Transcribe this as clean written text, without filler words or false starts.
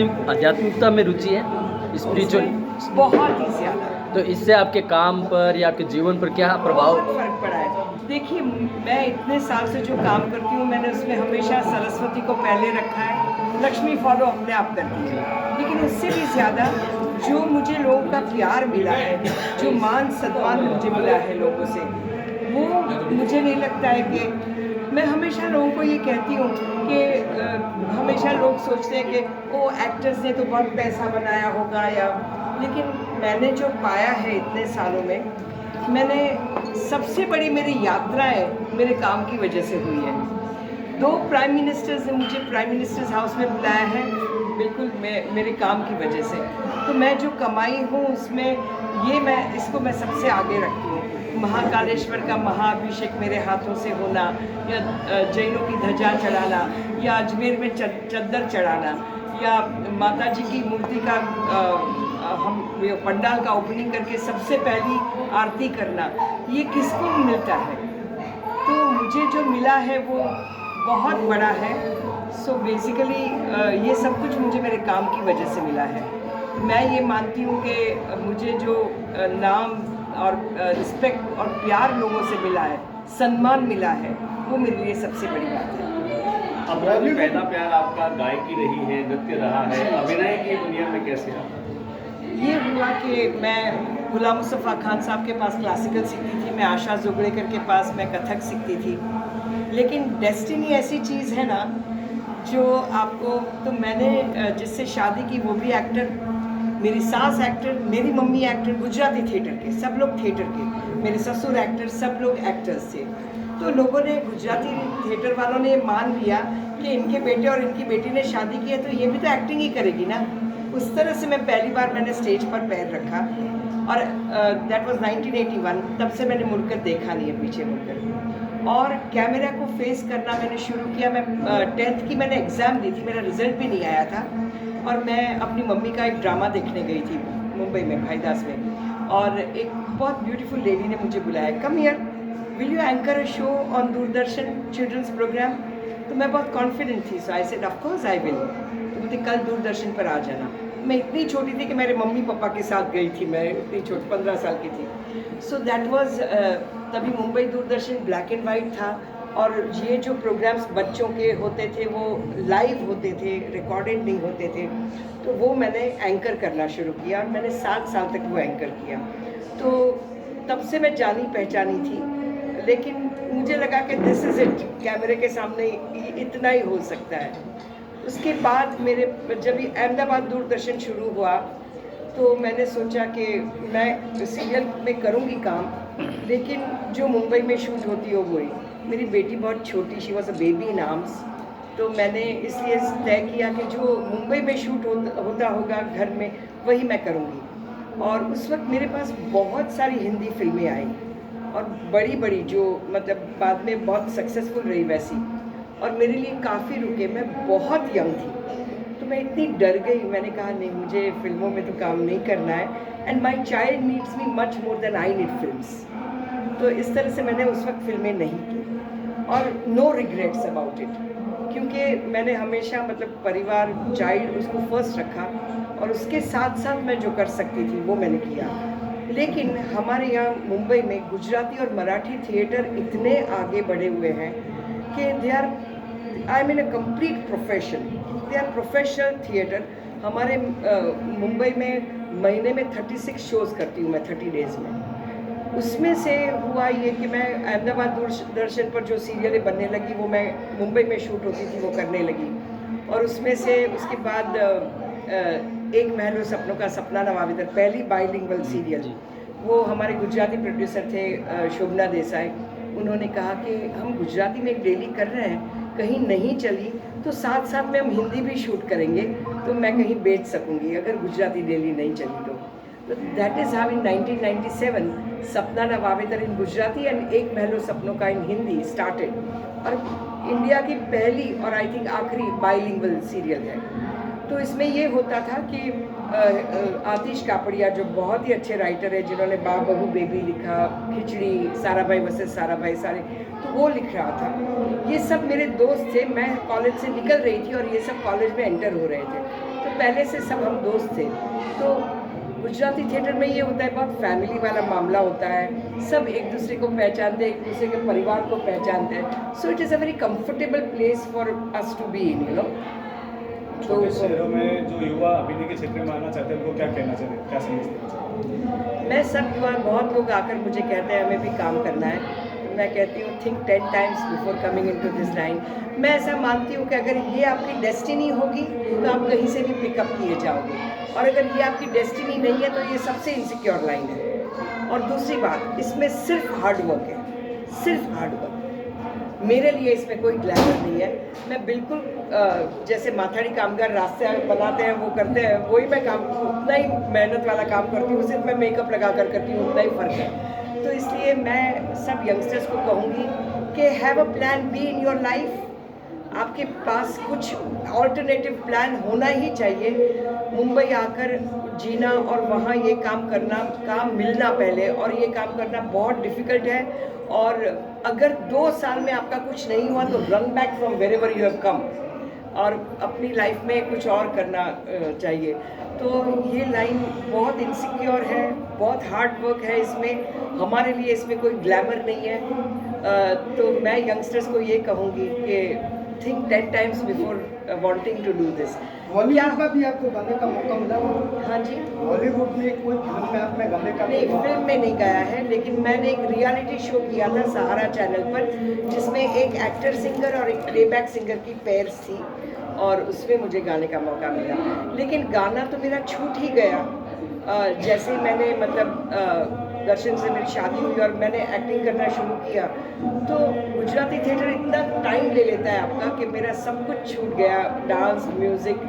आध्यात्मिकता में रुचि है, स्पिरिचुअल? बहुत ही ज़्यादा। तो इससे आपके काम पर या आपके जीवन पर क्या प्रभाव? बहुत फ़र्क पड़ा है। देखिए, मैं इतने साल से जो काम करती हूँ, मैंने उसमें हमेशा सरस्वती को पहले रखा है, लक्ष्मी फॉलो अपने आप करती है। लेकिन उससे भी ज़्यादा जो मुझे लोगों का प्यार मिला है, जो मान सम्मान मुझे मिला है लोगों से, वो मुझे नहीं लगता है कि मैं हमेशा लोगों को ये कहती हूँ कि हमेशा लोग सोचते हैं कि वो एक्टर्स ने तो बहुत पैसा बनाया होगा या, लेकिन मैंने जो पाया है इतने सालों में, मैंने सबसे बड़ी मेरी यात्राएं मेरे काम की वजह से हुई है। 2 प्राइम मिनिस्टर्स ने मुझे प्राइम मिनिस्टर्स हाउस में बुलाया है, बिल्कुल मेरे काम की वजह से। तो मैं जो कमाई हूँ उसमें इसको मैं सबसे आगे रखती हूँ। महाकालेश्वर का महाअभिषेक मेरे हाथों से होना, या जैनों की ध्वजा चढ़ाना, या अजमेर में चद्दर चढ़ाना, या माता जी की मूर्ति का हम पंडाल का ओपनिंग करके सबसे पहली आरती करना, ये किसको मिलता है? तो मुझे जो मिला है वो बहुत बड़ा है। सो बेसिकली ये सब कुछ मुझे मेरे काम की वजह से मिला है। मैं ये मानती हूँ कि मुझे जो नाम और रिस्पेक्ट और प्यार लोगों से मिला है, सम्मान मिला है, वो मेरे लिए सबसे बड़ी बात है। अब पहला प्यार आपका गायकी रही है, नृत्य रहा है, अभिनय की दुनिया में कैसे आया? ये हुआ कि मैं गुलाम मुस्तफ़ा खान साहब के पास क्लासिकल सीखती थी, मैं आशा जोगड़ेकर के पास मैं कथक सीखती थी। लेकिन डेस्टिनी ऐसी चीज़ है ना जो आपको, तो मैंने जिससे शादी की वो भी एक्टर, मेरी सास एक्टर, मेरी मम्मी एक्टर, गुजराती थिएटर के सब लोग थिएटर के, मेरे ससुर एक्टर, सब लोग एक्टर्स थे। तो लोगों ने, गुजराती थिएटर वालों ने मान लिया कि इनके बेटे और इनकी बेटी ने शादी की है तो ये भी तो एक्टिंग ही करेगी ना। उस तरह से मैं पहली बार मैंने स्टेज पर पैर रखा, और दैट वाज 1981। तब से मैंने मुड़कर देखा नहीं है, पीछे मुड़कर, और कैमरा को फेस करना मैंने शुरू किया। मैं 10th की मैंने एग्ज़ाम दी थी, मेरा रिज़ल्ट भी नहीं आया था, और मैं अपनी मम्मी का एक ड्रामा देखने गई थी मुंबई में, भाईदास में, और एक बहुत ब्यूटीफुल लेडी ने मुझे बुलाया, come here, will you anchor a show on Doordarshan children's programme? तो मैं बहुत कॉन्फिडेंट थी, so I said of course I will. तो बोलते कल दूरदर्शन पर आ जाना। मैं इतनी छोटी थी कि मेरे मम्मी पापा के साथ गई थी, मैं इतनी छोटी 15 साल की थी। सो दैट वाज, तभी Mumbai Doordarshan black and white था, और ये जो प्रोग्राम्स बच्चों के होते थे वो लाइव होते थे, रिकॉर्डेड नहीं होते थे। तो वो मैंने एंकर करना शुरू किया, और मैंने 7 साल तक वो एंकर किया। तो तब से मैं जानी पहचानी थी, लेकिन मुझे लगा कि दिस इज़ इट, कैमरे के सामने इतना ही हो सकता है। उसके बाद मेरे जब ये अहमदाबाद दूरदर्शन शुरू हुआ तो मैंने सोचा कि मैं सीरियल में करूँगी काम, लेकिन जो मुंबई में शूट होती हो वही। मेरी बेटी बहुत छोटी, she was a baby in arms, तो मैंने इसलिए तय किया कि जो मुंबई में शूट होता होगा घर में, वही मैं करूँगी। और उस वक्त मेरे पास बहुत सारी हिंदी फिल्में आई, और बड़ी बड़ी जो मतलब बाद में बहुत सक्सेसफुल रही वैसी, और मेरे लिए काफ़ी रुके। मैं बहुत यंग थी, तो मैं इतनी डर गई, मैंने कहा नहीं, मुझे फिल्मों में तो काम नहीं करना है, and my child needs me much more than I need films. तो इस तरह से मैंने उस वक्त फिल्में नहीं की, और नो रिग्रेट्स अबाउट इट, क्योंकि मैंने हमेशा मतलब परिवार, चाइल्ड, उसको फर्स्ट रखा, और उसके साथ साथ मैं जो कर सकती थी वो मैंने किया। लेकिन हमारे यहाँ मुंबई में गुजराती और मराठी थिएटर इतने आगे बढ़े हुए हैं कि they are, I mean a complete profession, they are professional theatre. हमारे मुंबई में महीने में 36 शोज़ करती हूँ मैं, 30 डेज़ में। उसमें से हुआ ये कि मैं अहमदाबाद दूरदर्शन पर जो सीरियलें बनने लगी वो मैं मुंबई में शूट होती थी वो करने लगी, और उसमें से उसके बाद एक महल और सपनों का सपना नवावितर, पहली बाइलिंगुअल सीरियल, वो हमारे गुजराती प्रोड्यूसर थे शोभना देसाई। उन्होंने कहा कि हम गुजराती में एक डेली कर रहे हैं, कहीं नहीं चली तो साथ साथ में हम हिंदी भी शूट करेंगे, तो मैं कहीं बेच सकूंगी अगर गुजराती डेली नहीं चली तो। दैट इज़ हाउ इन 1997 सपना नवावितर इन गुजराती एंड एक महलो सपनों का इन हिंदी स्टार्टेड, और इंडिया की पहली और आई थिंक आखिरी बाइलिंगुअल सीरियल है। तो इसमें ये होता था कि आतिश कापड़िया जो बहुत ही अच्छे राइटर है, जिन्होंने बाप बहू बेबी लिखा, खिचड़ी, सारा भाई वर्सेस सारा भाई सारे, तो वो लिख रहा था। ये सब मेरे दोस्त थे, मैं कॉलेज से निकल रही थी और ये सब कॉलेज में एंटर हो रहे थे। तो पहले से सब हम दोस्त थे। तो गुजराती थिएटर में ये होता है, बहुत फैमिली वाला मामला होता है, सब एक दूसरे को पहचानते हैं, एक दूसरे के परिवार को पहचानते हैं। So it is a very comfortable place for us to be in, you know. छोटे शहरों में जो युवा अभिनय के क्षेत्र में आना चाहते हैं उनको क्या कहना चाहते हैं, क्या समझते हैं? मैं सब युवा, बहुत लोग आकर मुझे कहते हैं हमें भी काम करना है, तो मैं कहती हूँ think 10 times before coming into this line. मैं ऐसा मानती हूँ कि अगर ये आपकी डेस्टिनी होगी तो आप कहीं से भी पिकअप किए जाओगे, और अगर ये आपकी डेस्टिनी नहीं है तो ये सबसे इनसिक्योर लाइन है। और दूसरी बात, इसमें सिर्फ हार्ड वर्क है, सिर्फ हार्ड वर्क। मेरे लिए इसमें कोई ग्लैमर नहीं है। मैं बिल्कुल जैसे माथाड़ी कामगार रास्ते बनाते हैं वो करते हैं, वही मैं काम, उतना ही मेहनत वाला काम करती हूँ, सिर्फ मैं मेकअप लगा कर करती हूँ, उतना ही फ़र्क है। तो इसलिए मैं सब यंगस्टर्स को कहूँगी कि have a plan be in your life. आपके पास कुछ ऑल्टरनेटिव प्लान होना ही चाहिए। मुंबई आकर जीना और वहाँ ये काम करना, काम मिलना पहले, और ये काम करना बहुत डिफ़िकल्ट है। और अगर 2 साल में आपका कुछ नहीं हुआ तो run back from wherever you have come, और अपनी लाइफ में कुछ और करना चाहिए। तो ये लाइन बहुत इनसिक्योर है, बहुत हार्ड वर्क है इसमें, हमारे लिए इसमें कोई ग्लैमर नहीं है। तो मैं यंगस्टर्स को ये कहूँगी कि think 10 times before wanting to do this. Bollywood में भी आपको गाने का मौका मिला? हाँ जी। बॉलीवुड में कोई फिल्म में आपने गाने का नहीं, फिल्म में नहीं गाया है, लेकिन मैंने एक रियलिटी शो किया था सहारा चैनल पर, जिसमें एक एक्टर सिंगर और एक प्लेबैक सिंगर की पेयर्स थी, और उसमें मुझे गाने का मौका मिला। लेकिन गाना तो मेरा छूट ही गया। जैसे मैंने मतलब दर्शन से मेरी शादी हुई और मैंने एक्टिंग करना शुरू किया, तो गुजराती थिएटर इतना टाइम ले लेता है आपका कि मेरा सब कुछ छूट गया, डांस, म्यूज़िक।